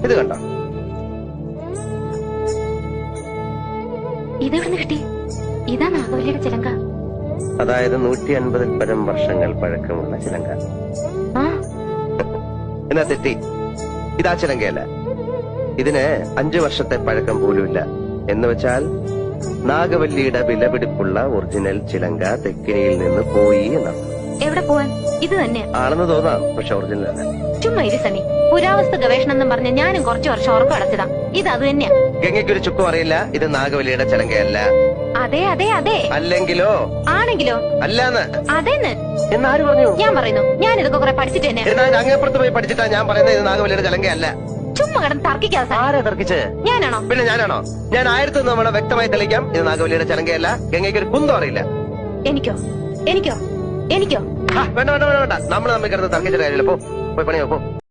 ഇത് കണ്ടോ? ഇതെവിടുന്ന് കിട്ടി? ഇതാ നാഗവല്ലിയുടെ ചിലങ്ക. അതായത് 150 പരം വർഷങ്ങൾ പഴക്കമുള്ള ചിലങ്ക. എന്നാ തെറ്റി. ഇതാ ചിലങ്കയല്ല. ഇതിന് 5 വർഷത്തെ പഴക്കം പോലുമില്ല. എന്ന് വെച്ചാൽ നാഗവല്ലിയുടെ വിലപിടിപ്പുള്ള ഒറിജിനൽ ചിലങ്ക തെക്കിനിയിൽ നിന്ന് പോയി എന്നാണ്. എവിടെ പോവാൻ? ഇത് തന്നെ ആണെന്ന് തോന്നാം, പക്ഷെ ഒറിജിനൽ അല്ല. ചുമ്മാ ഇരി സമി. പുരാവസ്തു ഗവേഷണം എന്നും പറഞ്ഞ് ഞാനും കുറച്ചു വർഷം ഉറക്കം അടച്ചതാ. ഇത് അത് തന്നെയാ. ഗംഗയ്ക്കൊരു ചുക്കും അറിയില്ല. ഇത് നാഗവല്ലിയുടെ ചിലങ്കയല്ല. അതെ അതെ അതെ. അല്ലെങ്കിലോ? ആണെങ്കിലോ? അല്ലാന്ന്. അതെന്ന് എന്നാര് പറഞ്ഞു? ഞാൻ പറയുന്നു. ഞാൻ ഇതൊക്കെ കുറെ പഠിച്ചിട്ട് തന്നെ. എന്നാൽ അങ്ങേപ്പുറത്ത് പോയി പഠിച്ചിട്ടാ ഞാൻ പറയുന്നത് ഇത് നാഗവല്ലിയുടെ ചിലങ്കയല്ല. ചുമ്മാ കിടന്ന് തർക്കിക്കാതെ. ആരാ തർക്കിച്ച്? ഞാനാണോ? പിന്നെ ഞാനാണോ? ഞാൻ 1000 തവണ വ്യക്തമായി തെളിയിക്കാം, ഇത് നാഗവല്ലിയുടെ ചിലങ്കയല്ല. ഗംഗയ്ക്ക് ഒരു കുന്തം അറിയില്ല. എനിക്കോ? എനിക്കോ? എനിക്കോ? വേണ്ട വേണ്ട വേണ്ട വേണ്ട. നമ്മൾ തമ്മിൽ കിടന്ന് തർക്കിച്ചിട്ട് കാര്യമില്ല. പോയി പണിയോ പോ.